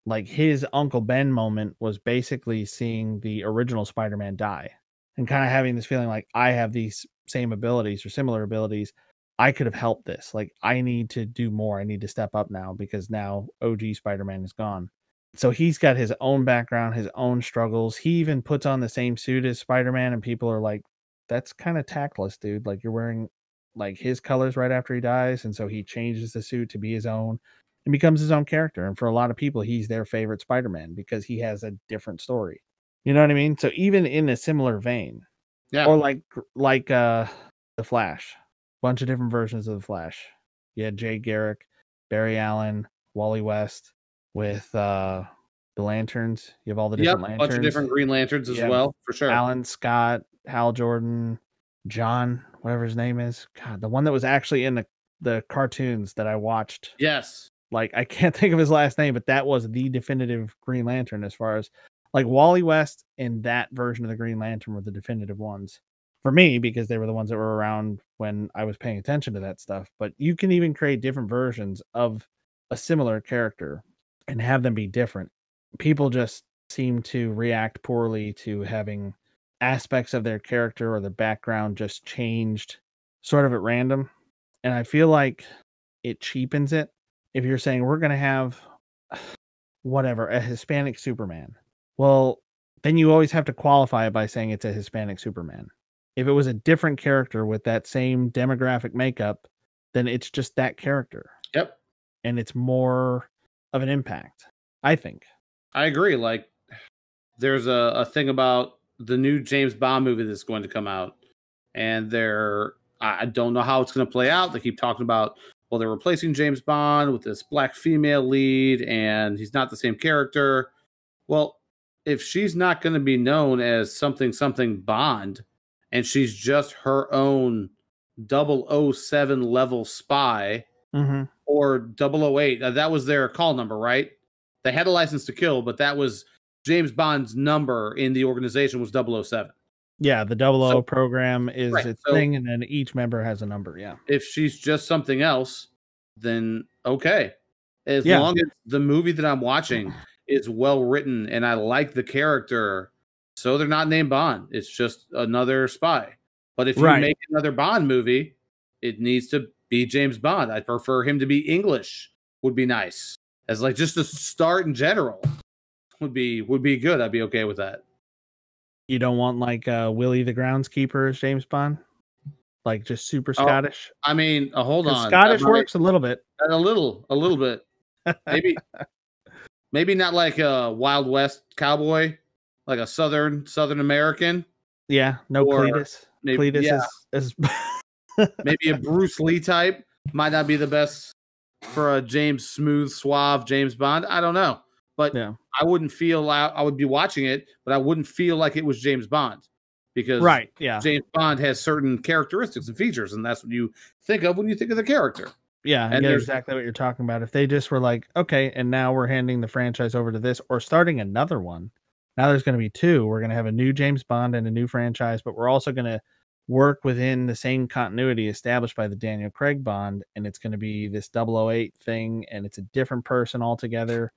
like his Uncle Ben moment was basically seeing the original Spider-Man die and kind of having this feeling like I have these same abilities or similar abilities. I could have helped this. Like I need to do more. I need to step up now because now OG Spider-Man is gone. So he's got his own background, his own struggles. He even puts on the same suit as Spider-Man and people are like, that's kind of tactless, dude. Like you're wearing like his colors right after he dies. And so he changes the suit to be his own and becomes his own character. And for a lot of people, he's their favorite Spider-Man because he has a different story. You know what I mean? So even in a similar vein, Yeah. or like the Flash, bunch of different versions of the Flash. You had Jay Garrick, Barry Allen, Wally West with the Lanterns. You have all the Yep. different Bunch of Lanterns. different Green Lanterns You as have well, for sure. Alan Scott, Hal Jordan, John, whatever his name is. God, the one that was actually in the cartoons that I watched. Yes. Like I can't think of his last name, but that was the definitive Green Lantern as far as like Wally West and that version of the Green Lantern were the definitive ones for me because they were the ones that were around when I was paying attention to that stuff. But you can even create different versions of a similar character and have them be different. People just seem to react poorly to having aspects of their character or their background just changed sort of at random. And I feel like it cheapens it if you're saying we're going to have whatever, a Hispanic Superman. Well, then you always have to qualify it by saying it's a Hispanic Superman. If it was a different character with that same demographic makeup, then it's just that character. Yep. And it's more of an impact, I think. I agree. Like, there's a thing about the new James Bond movie that's going to come out, and I don't know how it's going to play out. They keep talking about, well, they're replacing James Bond with this black female lead, and he's not the same character. Well, if she's not going to be known as something Bond, and she's just her own 007 level spy, Mm-hmm. or 008, that was their call number, right? They had a license to kill, but that was James Bond's number in the organization was 007. Yeah, the 00 So, program is right. its So thing, and then each member has a number. Yeah. if she's just something else, then okay. As Yeah. long as the movie that I'm watching is well written and I like the character, so they're not named Bond. It's just another spy. But if you Right. make another Bond movie, it needs to be James Bond. I prefer him to be English. would be nice. As like just a start in general would be good. I'd be okay with that. You don't want like Willie the Groundskeeper as James Bond? Like just super Oh, Scottish? I mean, hold on. Scottish works a little bit. A little bit. Maybe not like a Wild West cowboy, like a Southern American. Yeah, no Cletus. Maybe, Cletus is maybe a Bruce Lee type. Might not be the best for a James Smooth, suave James Bond. I don't know. But yeah. I wouldn't feel I would be watching it, but I wouldn't feel like it was James Bond. Because James Bond has certain characteristics and features, and that's what you think of when you think of the character. Yeah, I get exactly what you're talking about. If they just were like, okay, and now we're handing the franchise over to this or starting another one. Now there's going to be two. We're going to have a new James Bond and a new franchise, but we're also going to work within the same continuity established by the Daniel Craig Bond, and it's going to be this 008 thing, and it's a different person altogether.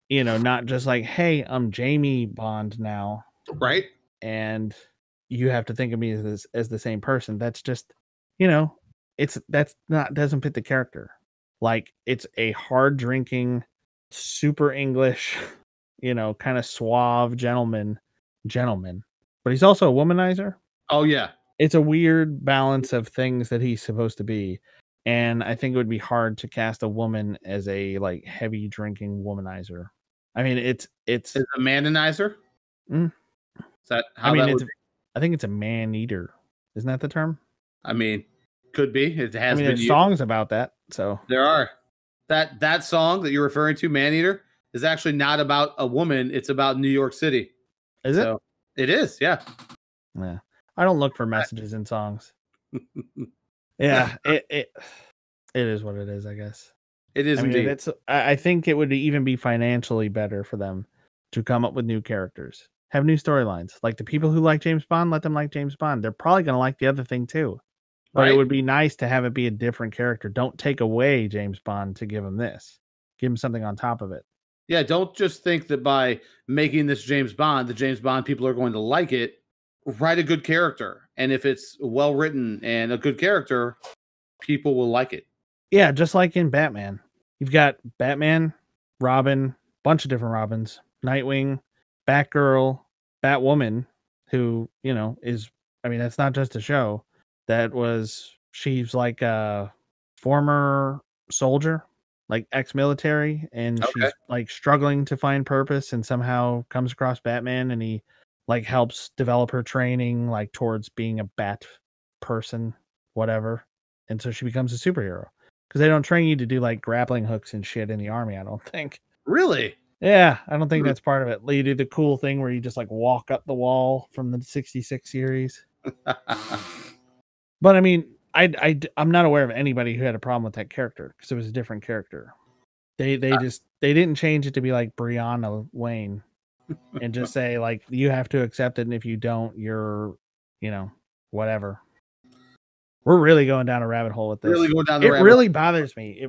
You know, not just like, hey, I'm Jamie Bond now. Right. And you have to think of me as the same person. That's just, you know, doesn't fit the character. Like, it's a hard drinking, super English, you know, kind of suave gentleman, but he's also a womanizer. Oh yeah. It's a weird balance of things that he's supposed to be. And I think it would be hard to cast a woman as a like heavy drinking womanizer. I mean, it's a maninizer. Mm. Is that how I think it's a man eater. Isn't that the term? I mean, could be. It has been there's songs about that. So there are. That song that you're referring to, Man Eater, is actually not about a woman. It's about New York City. Is it? It is. Yeah. Yeah. I don't look for messages in songs. Yeah. It is what it is, I guess. It is indeed. I think it would even be financially better for them to come up with new characters, have new storylines. Like the people who like James Bond, let them like James Bond. They're probably going to like the other thing too. But it would be nice to have it be a different character. Don't take away James Bond to give him this. Give him something on top of it. Yeah, don't just think that by making this James Bond, the James Bond people are going to like it. Write a good character. And if it's well written and a good character, people will like it. Yeah, just like in Batman. You've got Batman, Robin, bunch of different Robins, Nightwing, Batgirl, Batwoman, who, you know, that's not just a show. She's like a former soldier, like ex-military, and she's like struggling to find purpose and somehow comes across Batman and he like helps develop her training like towards being a bat person, whatever. And so she becomes a superhero because they don't train you to do like grappling hooks and shit in the army, I don't think. Really? Yeah, I don't think that's part of it. You do the cool thing where you just like walk up the wall from the 66 series. But I mean, I'm not aware of anybody who had a problem with that character because it was a different character. They didn't change it to be like Brianna Wayne and just say like you have to accept it, and if you don't, you're, you know, whatever. We're really going down a rabbit hole with this. It really bothers me.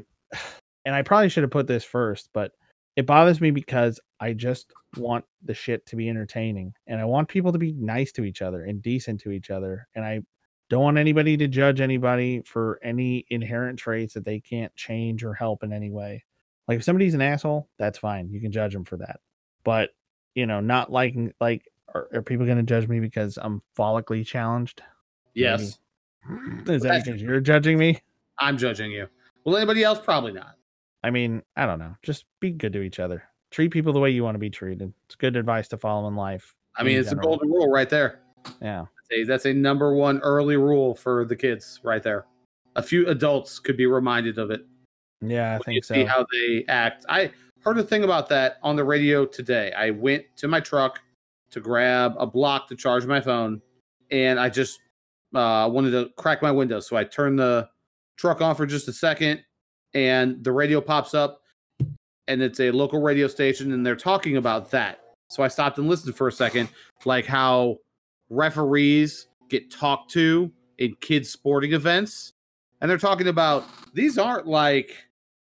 And I probably should have put this first, but it bothers me because I just want the shit to be entertaining, and I want people to be nice to each other and decent to each other, and I don't want anybody to judge anybody for any inherent traits that they can't change or help in any way. Like if somebody's an asshole, that's fine. You can judge them for that. But, you know, not liking, like, are people going to judge me because I'm follically challenged? Yes. Maybe. Is that because you're judging me? I'm judging you. Well, anybody else? Probably not. I mean, I don't know. Just be good to each other. Treat people the way you want to be treated. It's good advice to follow in life. I mean, it's a golden rule right there. Yeah. That's a number one early rule for the kids right there. A few adults could be reminded of it. Yeah, I think so. See how they act. I heard a thing about that on the radio today. I went to my truck to grab a block to charge my phone, and I just wanted to crack my window. So I turned the truck on for just a second, and the radio pops up, and it's a local radio station, and they're talking about that. So I stopped and listened for a second, like how referees get talked to in kids' sporting events. And they're talking about these aren't like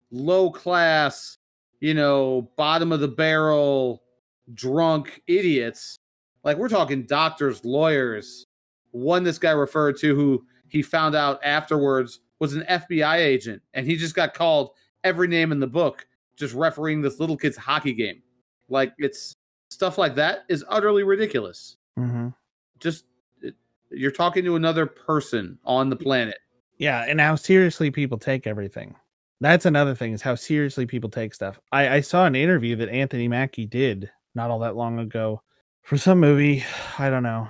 low class, you know, bottom of the barrel, drunk idiots. Like we're talking doctors, lawyers. One this guy referred to who he found out afterwards was an FBI agent, and he just got called every name in the book, just refereeing this little kid's hockey game. Like, it's stuff like that is utterly ridiculous. Mm-hmm. Just you're talking to another person on the planet. Yeah, and how seriously people take everything. That's another thing, is how seriously people take stuff. I saw an interview that Anthony Mackie did not all that long ago for some movie. I don't know.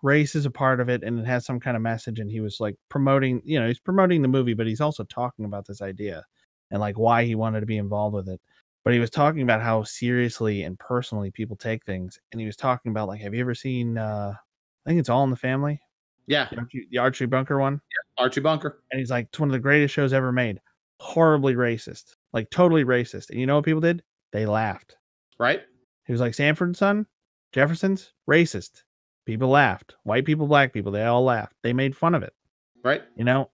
Race is a part of it, and it has some kind of message, and he was like promoting, he's promoting the movie, but he's also talking about this idea and like why he wanted to be involved with it. But he was talking about how seriously and personally people take things, and he was talking about, like, have you ever seen I think it's All in the Family? Yeah. The Archie Bunker one? Yeah, Archie Bunker. And he's like, it's one of the greatest shows ever made. Horribly racist. Like, totally racist. And you know what people did? They laughed. Right? He was like, Sanford and Son, Jefferson's, racist. People laughed. White people, black people, they all laughed. They made fun of it. Right?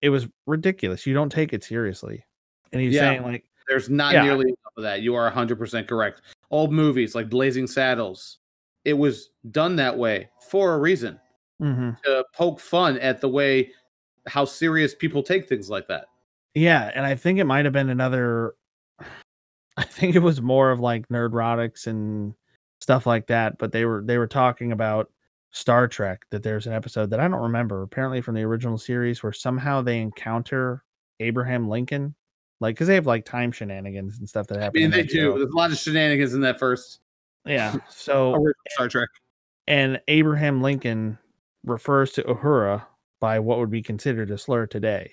It was ridiculous. You don't take it seriously. And he's saying, like, there's not nearly enough of that. You are 100% correct. Old movies like Blazing Saddles, it was done that way for a reason. Mm-hmm. To poke fun at the way how serious people take things like that. Yeah, and I think it might have been I think it was more of like Nerdrotics and stuff like that, but they were talking about Star Trek, that there's an episode that I don't remember, apparently from the original series, where somehow they encounter Abraham Lincoln, like, because they have like time shenanigans and stuff that happen. I mean, they do. There's a lot of shenanigans in that first. Yeah. So original Star Trek. And Abraham Lincoln refers to Uhura by what would be considered a slur today.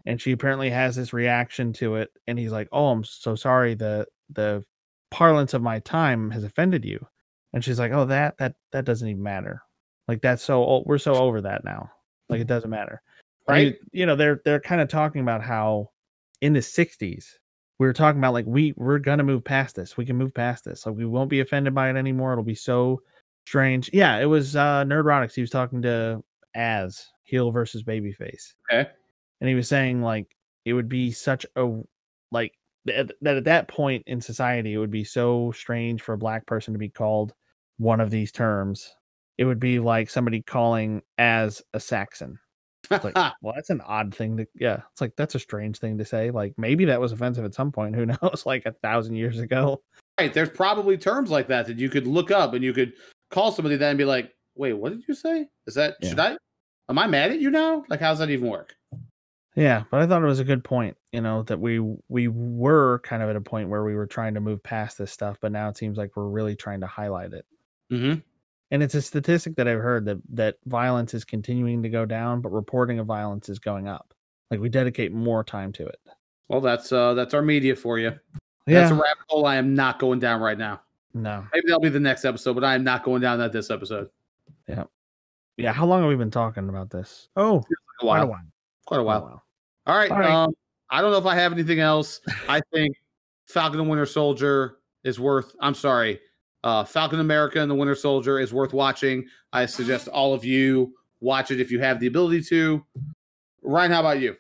And she apparently has this reaction to it, and he's like, "Oh, I'm so sorry. The parlance of my time has offended you." And she's like, "Oh, that doesn't even matter. Like, that's so old. We're so over that now. Like, it doesn't matter." Right? They're kind of talking about how in the 60s we were talking about, like, we're gonna move past this. We can move past this. Like, we won't be offended by it anymore. It'll be so strange. Yeah, it was Nerdrotics. He was talking to Az, heel versus babyface. Okay. And he was saying, like, it would be such a, like, that at that point in society, it would be so strange for a black person to be called one of these terms. It would be like somebody calling as a Saxon. It's like, well, that's an odd thing to, it's like, that's a strange thing to say. Like, maybe that was offensive at some point. Who knows? Like 1,000 years ago. Right. There's probably terms like that you could look up, and you could call somebody that and be like, wait, what did you say? Is that, am I mad at you now? Like, how's that even work? Yeah, but I thought it was a good point, that we were kind of at a point where we were trying to move past this stuff, but now it seems like we're really trying to highlight it. Mm-hmm. And it's a statistic that I've heard that violence is continuing to go down, but reporting of violence is going up. Like, we dedicate more time to it. Well, that's our media for you. Yeah. That's a rabbit hole I am not going down right now. No. Maybe that'll be the next episode, but I am not going down this episode. Yeah. Yeah. How long have we been talking about this? Oh, quite a while. All right. I don't know if I have anything else. I think Falcon and Winter Soldier is Falcon America and the Winter Soldier is worth watching. I suggest all of you watch it if you have the ability to. Ryan, how about you?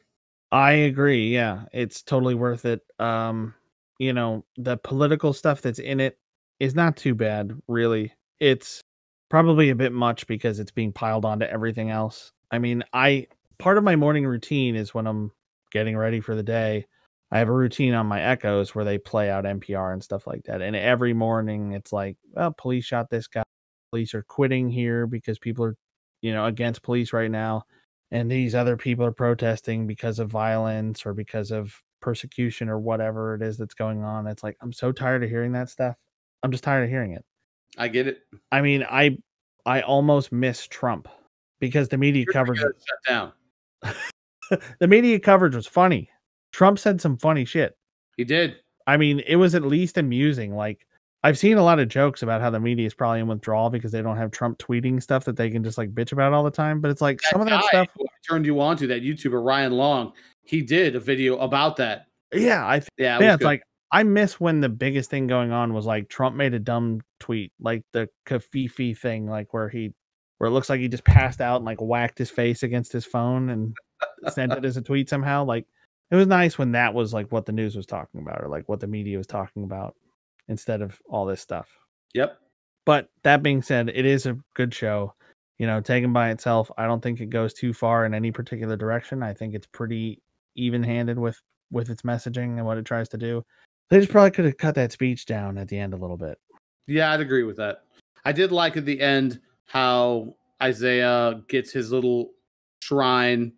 I agree. Yeah, it's totally worth it. The political stuff that's in it is not too bad, really. It's probably a bit much because it's being piled onto everything else. I mean, part of my morning routine is when I'm getting ready for the day, I have a routine on my Echoes where they play out NPR and stuff like that. And every morning it's like, well, police shot this guy. Police are quitting here because people are, against police right now. And these other people are protesting because of violence or because of persecution or whatever it is that's going on. It's like, I'm so tired of hearing that stuff. I'm just tired of hearing it. I get it. I mean, I almost miss Trump because the media coverage shut down. The media coverage was funny. Trump said some funny shit. He did. I mean, it was at least amusing. Like, I've seen a lot of jokes about how the media is probably in withdrawal because they don't have Trump tweeting stuff that they can just like bitch about all the time. But it's like some of that stuff who I turned you on to, that YouTuber Ryan Long, he did a video about that. Yeah, it's like, I miss when the biggest thing going on was like Trump made a dumb tweet, like the Kafifi thing, like where it looks like he just passed out and like whacked his face against his phone and sent it as a tweet somehow. Like, it was nice when that was like what the news was talking about or like what the media was talking about instead of all this stuff. Yep. But that being said, it is a good show. Taken by itself, I don't think it goes too far in any particular direction. I think it's pretty even-handed with with its messaging and what it tries to do. They just probably could have cut that speech down at the end a little bit. Yeah, I'd agree with that. I did like at the end how Isaiah gets his little shrine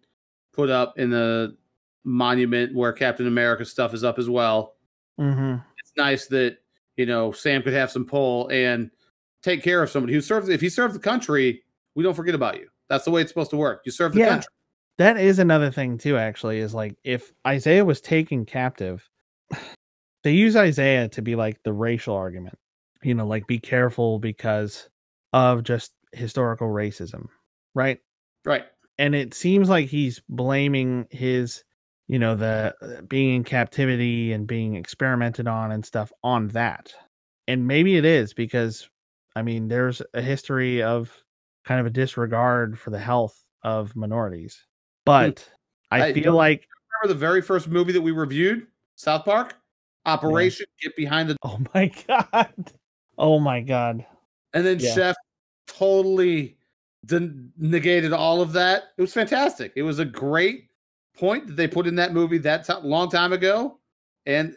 put up in the monument where Captain America stuff is up as well. Mm-hmm. It's nice that, you know, Sam could have some pull and take care of somebody who serves. If he served the country, we don't forget about you. That's the way it's supposed to work. You serve the country. That is another thing too, actually, is like if Isaiah was taken captive, they use Isaiah to be like the racial argument, you know, like be careful because of just historical racism, right? Right. And it seems like he's blaming his, you know, the being in captivity and being experimented on and stuff on that. And maybe it is because, I mean, there's a history of kind of a disregard for the health of minorities. But I feel like, remember the very first movie that we reviewed, South Park? Operation Get Behind the... Oh my God. Oh my God. And then Chef totally negated all of that. It was fantastic. It was a great point that they put in that movie that long time ago. And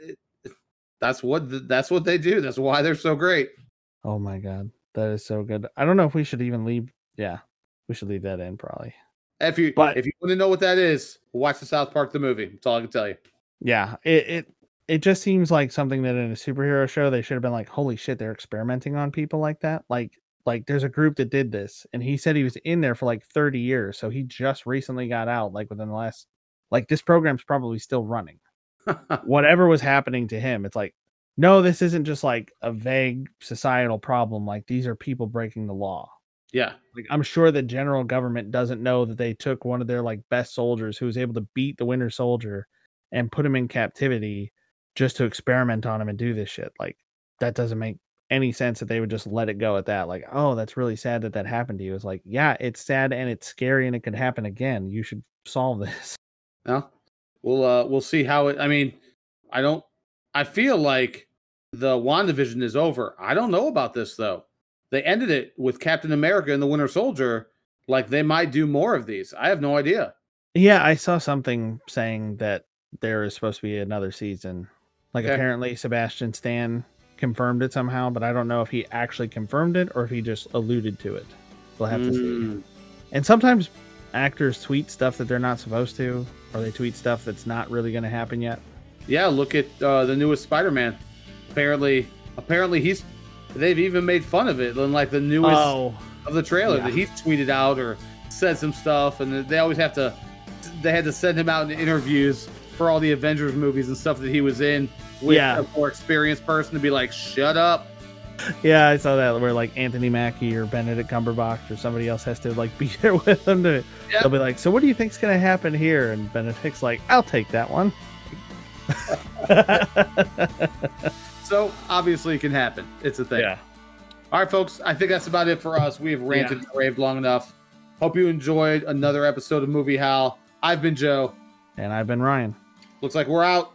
that's what they do. That's why they're so great. Oh my God. That is so good. I don't know if we should even leave. Yeah, we should leave that in probably. If you want to know what that is, watch the South Park the movie. That's all I can tell you. Yeah, it just seems like something that in a superhero show they should have been like, holy shit, they're experimenting on people like that. Like there's a group that did this, and he said he was in there for like 30 years, so he just recently got out. Like within the last, like this program's probably still running. Whatever was happening to him, it's like, no, this isn't just like a vague societal problem. Like these are people breaking the law. Yeah. Like I'm sure the general government doesn't know that they took one of their like best soldiers who was able to beat the Winter Soldier and put him in captivity just to experiment on him and do this shit. Like that doesn't make any sense that they would just let it go at that. Like, oh, that's really sad that happened to you. It's like, yeah, it's sad and it's scary and it could happen again. You should solve this. Well, we'll see how it, I mean, I feel like the WandaVision is over. I don't know about this though. They ended it with Captain America and the Winter Soldier. Like they might do more of these. I have no idea. Yeah, I saw something saying that there is supposed to be another season. Like apparently Sebastian Stan confirmed it somehow, but I don't know if he actually confirmed it or if he just alluded to it. We'll have to see. And sometimes actors tweet stuff that they're not supposed to, or they tweet stuff that's not really going to happen yet. Yeah, look at the newest Spider-Man. Apparently they've even made fun of it in like the newest of the trailer that he's tweeted out or said some stuff, and they always had to send him out in interviews for all the Avengers movies and stuff that he was in with a more experienced person to be like, shut up. Yeah, I saw that where like Anthony Mackie or Benedict Cumberbatch or somebody else has to like be there with them to they'll be like, so what do you think's gonna happen here? And Benedict's like, I'll take that one. So obviously it can happen. It's a thing. Yeah. All right, folks. I think that's about it for us. We have ranted and raved long enough. Hope you enjoyed another episode of Movie Hal. I've been Joe. And I've been Ryan. Looks like we're out.